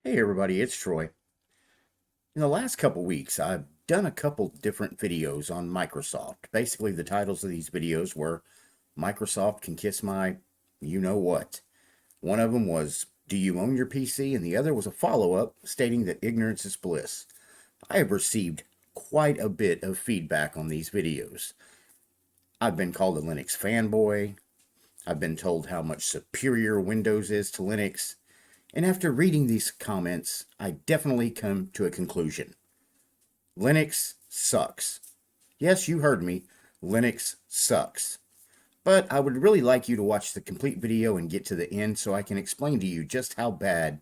Hey everybody, it's Troy. In the last couple weeks, I've done a couple different videos on Microsoft. Basically, the titles of these videos were Microsoft Can Kiss My You Know What. One of them was Do You Own Your PC? And the other was a follow-up stating that ignorance is bliss. I have received quite a bit of feedback on these videos. I've been called a Linux fanboy. I've been told how much superior Windows is to Linux. And after reading these comments, I definitely come to a conclusion. Linux sucks. Yes, you heard me. Linux sucks. But I would really like you to watch the complete video and get to the end so I can explain to you just how bad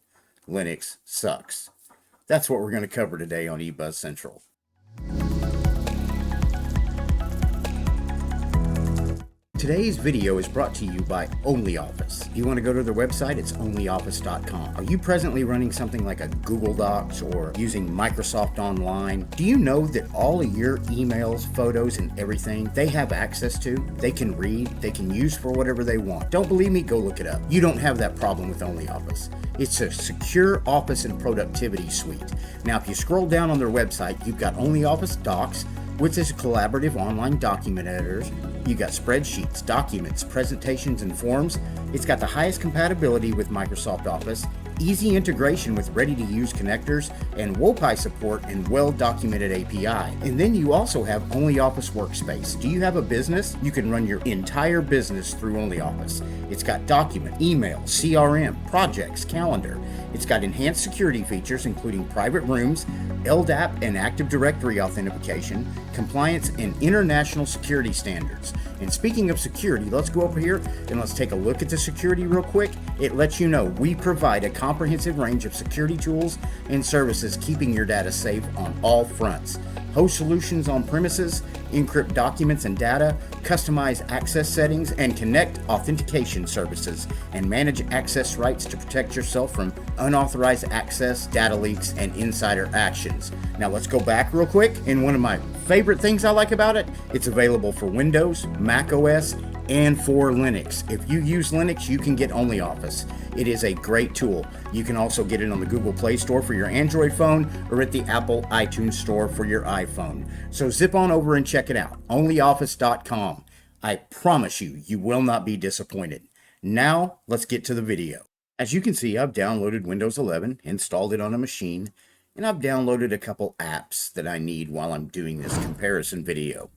Linux sucks. That's what we're going to cover today on eBuzz Central. Today's video is brought to you by OnlyOffice. If you want to go to their website, it's onlyoffice.com. Are you presently running something like a Google Docs or using Microsoft Online? Do you know that all of your emails, photos, and everything they have access to, they can read, they can use for whatever they want? Don't believe me? Go look it up. You don't have that problem with OnlyOffice. It's a secure office and productivity suite. Now, if you scroll down on their website, you've got OnlyOffice Docs, which is collaborative online document editors. You got spreadsheets, documents, presentations, and forms. It's got the highest compatibility with Microsoft Office, easy integration with ready-to-use connectors, and WOPI support and well-documented API. And then you also have OnlyOffice Workspace. Do you have a business? You can run your entire business through OnlyOffice. It's got document, email, CRM, projects, calendar. It's got enhanced security features including private rooms, LDAP and Active Directory authentication, compliance, and international security standards. And speaking of security, let's go over here and let's take a look at the security real quick. It lets you know we provide a comprehensive range of security tools and services keeping your data safe on all fronts. Host solutions on premises, encrypt documents and data, customize access settings, and connect authentication services, and manage access rights to protect yourself from unauthorized access, data leaks, and insider actions. Now let's go back real quick, and one of my favorite things I like about it, it's available for Windows, Mac OS, and for Linux. If you use Linux, you can get OnlyOffice. It is a great tool. You can also get it on the Google Play Store for your Android phone or at the Apple iTunes Store for your iPhone. So zip on over and check it out, onlyoffice.com. I promise you, you will not be disappointed. Now, let's get to the video. As you can see, I've downloaded Windows 11, installed it on a machine, and I've downloaded a couple apps that I need while I'm doing this comparison video.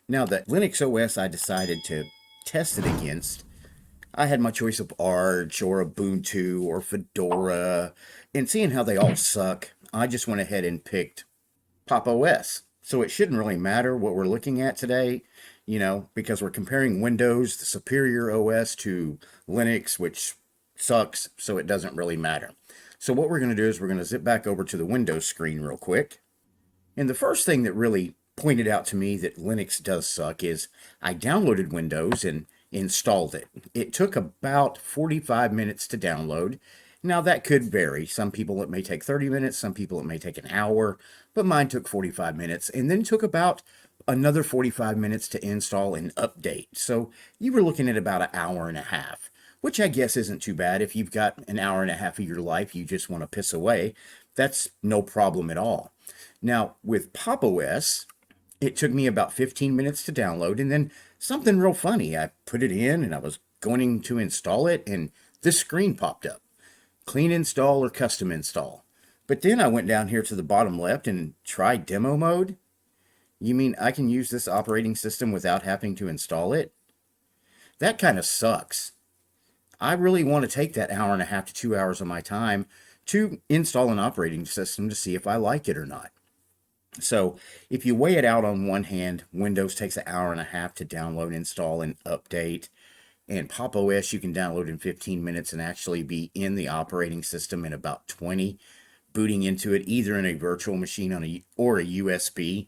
Now, the Linux OS I decided to test it against, I had my choice of Arch or Ubuntu or Fedora, and seeing how they all suck, I just went ahead and picked Pop! OS. So it shouldn't really matter what we're looking at today, because we're comparing Windows, the superior OS, to Linux, which sucks, so it doesn't really matter. So what we're going to do is we're going to zip back over to the Windows screen real quick. And the first thing that really pointed out to me that Linux does suck is I downloaded Windows and installed it. It took about 45 minutes to download. Now that could vary. Some people it may take 30 minutes, some people it may take an hour, but mine took 45 minutes and then took about another 45 minutes to install and update. So you were looking at about an hour and a half, which I guess isn't too bad. If you've got an hour and a half of your life you just want to piss away, that's no problem at all. Now with Pop! OS, it took me about 15 minutes to download, and then something real funny. I put it in and I was going to install it, and this screen popped up. Clean install or custom install. But then I went down here to the bottom left and tried demo mode. You mean I can use this operating system without having to install it? That kind of sucks. I really want to take that hour and a half to 2 hours of my time to install an operating system to see if I like it or not. So if you weigh it out, on one hand, Windows takes an hour and a half to download, install, and update. And Pop! OS you can download in 15 minutes and actually be in the operating system in about 20, booting into it either in a virtual machine or a USB.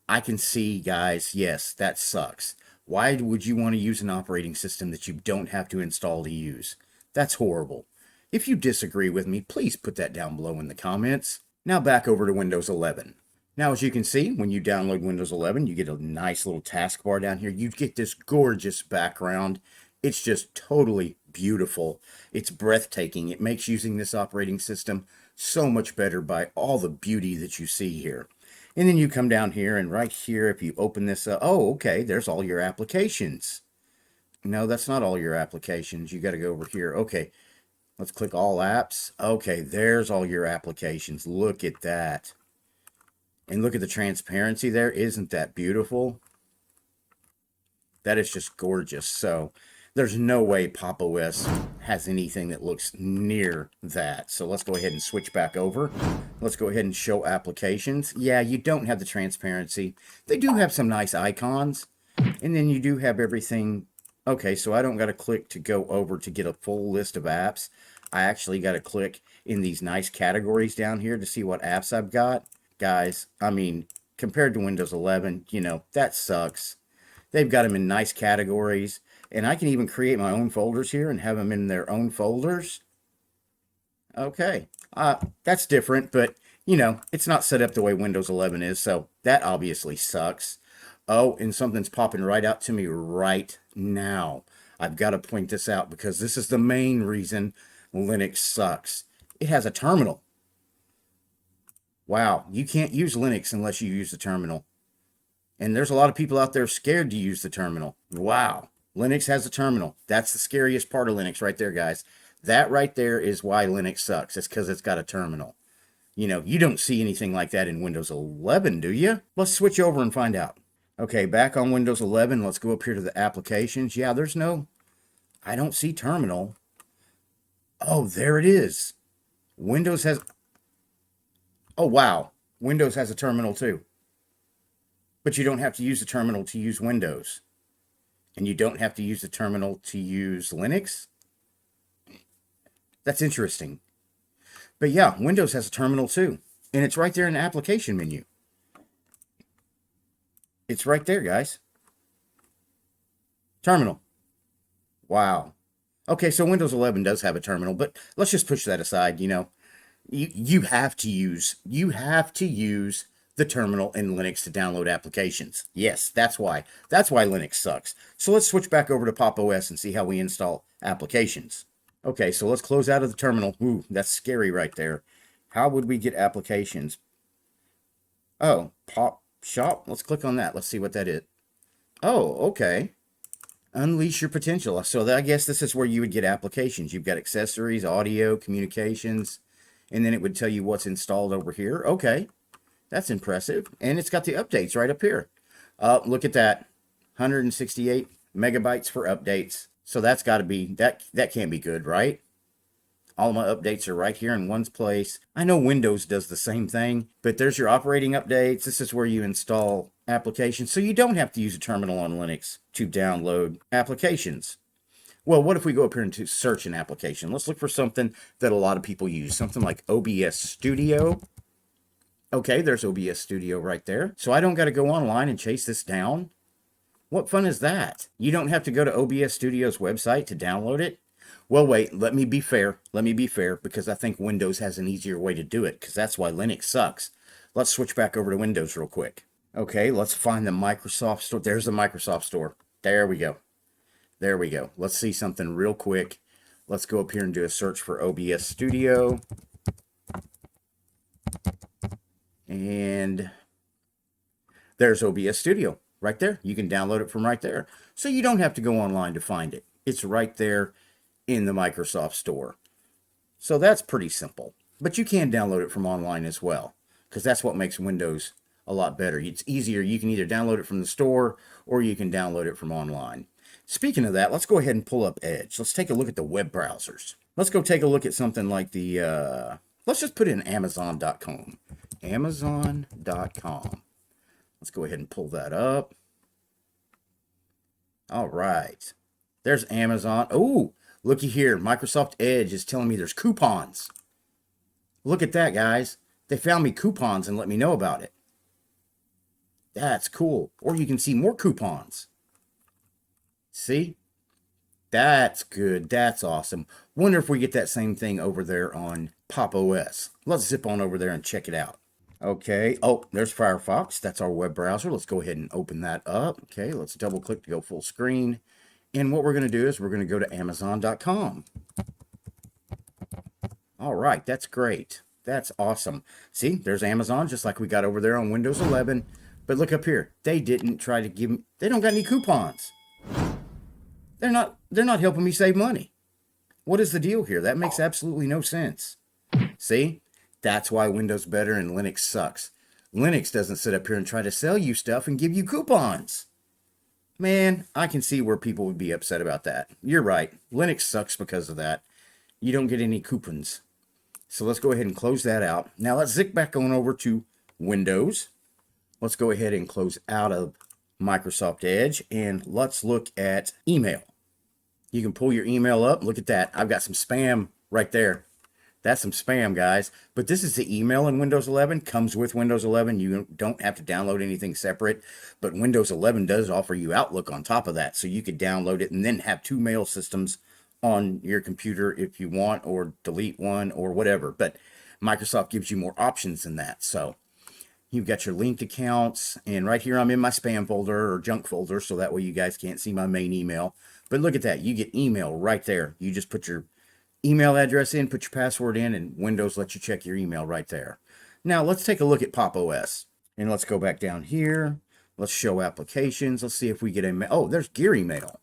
I can see, guys, yes, that sucks. Why would you want to use an operating system that you don't have to install to use? That's horrible. If you disagree with me, please put that down below in the comments. Now back over to Windows 11. Now, as you can see, when you download Windows 11, you get a nice little taskbar down here. You get this gorgeous background. It's just totally beautiful. It's breathtaking. It makes using this operating system so much better by all the beauty that you see here. And then you come down here, and right here, if you open this up, oh, okay, there's all your applications. No, that's not all your applications. You got to go over here. Okay, let's click all apps. Okay, there's all your applications. Look at that. And look at the transparency there. Isn't that beautiful? That is just gorgeous. So there's no way Pop! OS has anything that looks near that. So let's go ahead and switch back over. Let's go ahead and show applications. Yeah, you don't have the transparency. They do have some nice icons. And then you do have everything. Okay, so I don't got to click to go over to get a full list of apps. I actually got to click in these nice categories down here to see what apps I've got. Guys, I mean, compared to Windows 11, you know, that sucks. They've got them in nice categories, and I can even create my own folders here and have them in their own folders. Okay, that's different, but, you know, it's not set up the way Windows 11 is, so that obviously sucks. Oh, and something's popping right out to me right now. I've got to point this out because this is the main reason Linux sucks. It has a terminal. Wow, you can't use Linux unless you use the terminal. And there's a lot of people out there scared to use the terminal. Wow. Linux has a terminal. That's the scariest part of Linux right there, guys. That right there is why Linux sucks. It's because it's got a terminal. You know, you don't see anything like that in Windows 11, do you? Let's switch over and find out. Okay, back on Windows 11, let's go up here to the applications. Yeah, there's no, I don't see terminal. Oh, there it is. Windows has, oh, wow. Windows has a terminal too. But you don't have to use the terminal to use Windows. And you don't have to use the terminal to use Linux. That's interesting. But yeah, Windows has a terminal too. And it's right there in the application menu. It's right there, guys. Terminal. Wow. Okay, so Windows 11 does have a terminal, but let's just push that aside, you know. You have to use the terminal in Linux to download applications. Yes, that's why. That's why Linux sucks. So let's switch back over to Pop! OS and see how we install applications. Okay, so let's close out of the terminal. Ooh, that's scary right there. How would we get applications? Oh, Pop Shop. Let's click on that. Let's see what that is. Oh, okay. Unleash your potential. So I guess this is where you would get applications. You've got accessories, audio, communications, and then it would tell you what's installed over here. Okay. That's impressive. And it's got the updates right up here. Look at that. 168 megabytes for updates. So that's got to be, that can't be good, right? All my updates are right here in one place. I know Windows does the same thing, but there's your operating updates. This is where you install applications. So you don't have to use a terminal on Linux to download applications. Well, what if we go up here into search an application? Let's look for something that a lot of people use. Something like OBS Studio. Okay, there's OBS Studio right there. So I don't got to go online and chase this down. What fun is that? You don't have to go to OBS Studio's website to download it. Well, wait, let me be fair. Let me be fair because I think Windows has an easier way to do it because that's why Linux sucks. Let's switch back over to Windows real quick. Okay, let's find the Microsoft Store. There's the Microsoft Store. There we go. There we go. Let's see something real quick. Let's go up here and do a search for OBS Studio. And there's OBS Studio right there. You can download it from right there. So you don't have to go online to find it. It's right there in the Microsoft Store. So that's pretty simple. But you can download it from online as well, because that's what makes Windows a lot better. It's easier. You can either download it from the store or you can download it from online. Speaking of that, let's go ahead and pull up Edge. Let's take a look at the web browsers. Let's go take a look at something like the, let's just put in Amazon.com. Amazon.com. Let's go ahead and pull that up. All right. There's Amazon. Oh, looky here. Microsoft Edge is telling me there's coupons. Look at that, guys. They found me coupons and let me know about it. That's cool. Or you can see more coupons. See? That's good. That's awesome. Wonder if we get that same thing over there on Pop! OS. Let's zip on over there and check it out. Okay. Oh, there's Firefox. That's our web browser. Let's go ahead and open that up. Okay, let's double click to go full screen. And what we're going to do is we're going to go to Amazon.com. All right, that's great. That's awesome. See, there's Amazon, just like we got over there on Windows 11. But look up here. They didn't try to give me, they don't got any coupons. They're not helping me save money. What is the deal here? That makes absolutely no sense. See? That's why Windows better and Linux sucks. Linux doesn't sit up here and try to sell you stuff and give you coupons. Man, I can see where people would be upset about that. You're right. Linux sucks because of that. You don't get any coupons. So let's go ahead and close that out. Now let's zip back on over to Windows. Let's go ahead and close out of Microsoft Edge and let's look at email. You can pull your email up. Look at that. I've got some spam right there. That's some spam, guys. But this is the email in Windows 11. Comes with Windows 11. You don't have to download anything separate. But Windows 11 does offer you Outlook on top of that. So you could download it and then have two mail systems on your computer if you want, or delete one or whatever. But Microsoft gives you more options than that. So you've got your linked accounts. And right here I'm in my spam folder or junk folder. So that way you guys can't see my main email. But look at that. You get email right there. You just put your email address in, put your password in, and Windows lets you check your email right there. Now, let's take a look at Pop! OS. And let's go back down here. Let's show applications. Let's see if we get a... Oh, there's Gear Email.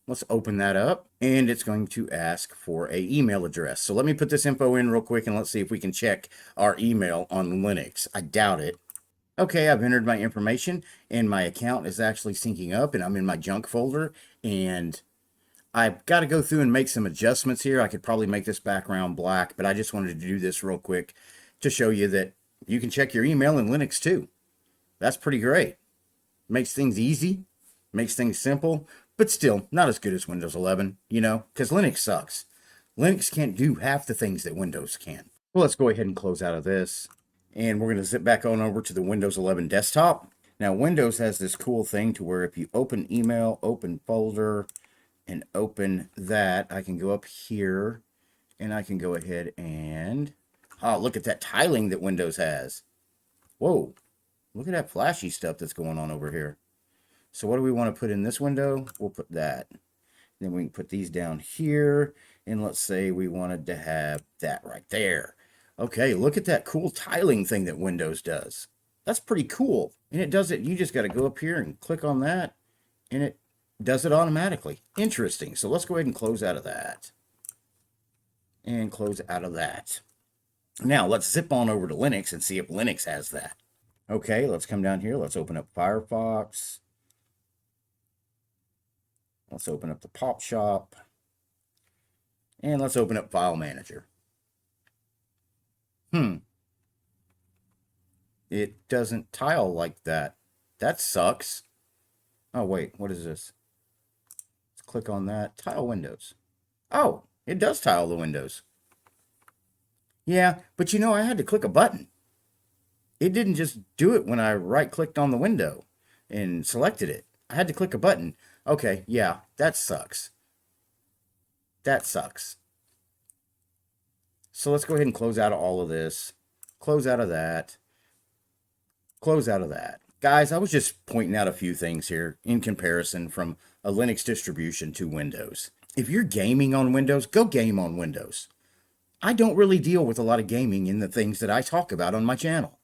Let's open that up. And it's going to ask for a email address. So let me put this info in real quick, and let's see if we can check our email on Linux. I doubt it. Okay, I've entered my information, and my account is actually syncing up, and I'm in my junk folder, and I've got to go through and make some adjustments here. I could probably make this background black, but I just wanted to do this real quick to show you that you can check your email in Linux too. That's pretty great. Makes things easy, makes things simple, but still not as good as Windows 11, you know, because Linux sucks. Linux can't do half the things that Windows can. Well, let's go ahead and close out of this. And we're going to zip back on over to the Windows 11 desktop. Now, Windows has this cool thing to where if you open email, open folder, and open that, I can go up here and I can go ahead and, oh, look at that tiling that Windows has. Whoa, look at that flashy stuff that's going on over here. So what do we want to put in this window? We'll put that. Then we can put these down here, and let's say we wanted to have that right there. Okay, look at that cool tiling thing that Windows does. That's pretty cool. And it does it, you just got to go up here and click on that, and it does it automatically. Interesting. So let's go ahead and close out of that. And close out of that. Now let's zip on over to Linux and see if Linux has that. Okay, let's come down here. Let's open up Firefox. Let's open up the Pop Shop. And let's open up File Manager. It doesn't tile like that. That sucks. Oh, wait, what is this? Click on that. Tile windows. Oh, it does tile the windows. Yeah, but you know, I had to click a button. It didn't just do it when I right-clicked on the window and selected it. I had to click a button. Okay, yeah, that sucks. That sucks. So let's go ahead and close out of all of this. Close out of that. Close out of that. Guys, I was just pointing out a few things here in comparison from a Linux distribution to Windows. If you're gaming on Windows, go game on Windows. I don't really deal with a lot of gaming in the things that I talk about on my channel.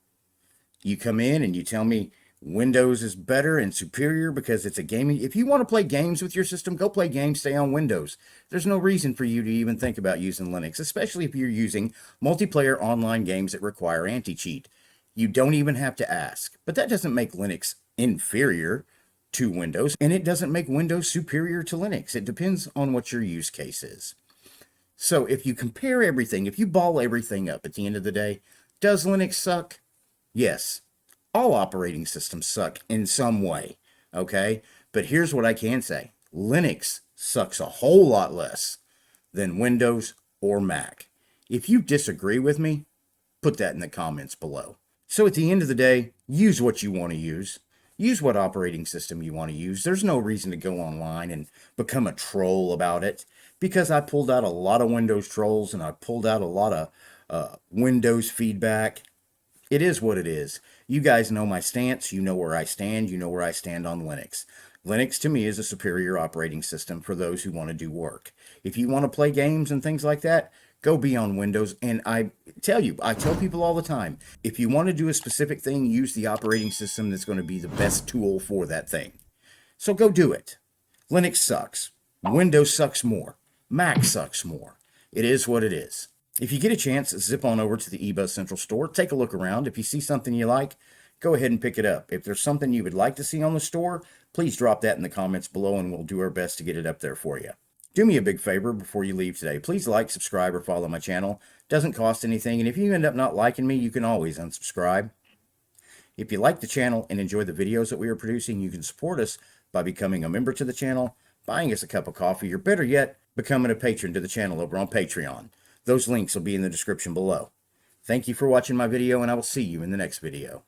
You come in and you tell me Windows is better and superior because it's a gaming. If you want to play games with your system, go play games, stay on Windows. There's no reason for you to even think about using Linux, especially if you're using multiplayer online games that require anti-cheat. You don't even have to ask. But that doesn't make Linux inferior to Windows, and it doesn't make Windows superior to Linux. It depends on what your use case is. So if you compare everything, if you ball everything up at the end of the day, does Linux suck? Yes. All operating systems suck in some way, okay? But here's what I can say. Linux sucks a whole lot less than Windows or Mac. If you disagree with me, put that in the comments below. So at the end of the day, use what you want to use. Use what operating system you want to use. There's no reason to go online and become a troll about it, because I pulled out a lot of Windows trolls and I pulled out a lot of Windows feedback. It is what it is. You guys know my stance. You know where I stand. You know where I stand on Linux. Linux to me is a superior operating system for those who want to do work. If you want to play games and things like that, go be on Windows. And I tell people all the time, if you want to do a specific thing, use the operating system that's going to be the best tool for that thing. So go do it. Linux sucks. Windows sucks more. Mac sucks more. It is what it is. If you get a chance, zip on over to the eBuzz Central Store, take a look around. If you see something you like, go ahead and pick it up. If there's something you would like to see on the store, please drop that in the comments below and we'll do our best to get it up there for you. Do me a big favor before you leave today. Please like, subscribe, or follow my channel. Doesn't cost anything, and if you end up not liking me, you can always unsubscribe. If you like the channel and enjoy the videos that we are producing, you can support us by becoming a member to the channel, buying us a cup of coffee, or better yet, becoming a patron to the channel over on Patreon. Those links will be in the description below. Thank you for watching my video, and I will see you in the next video.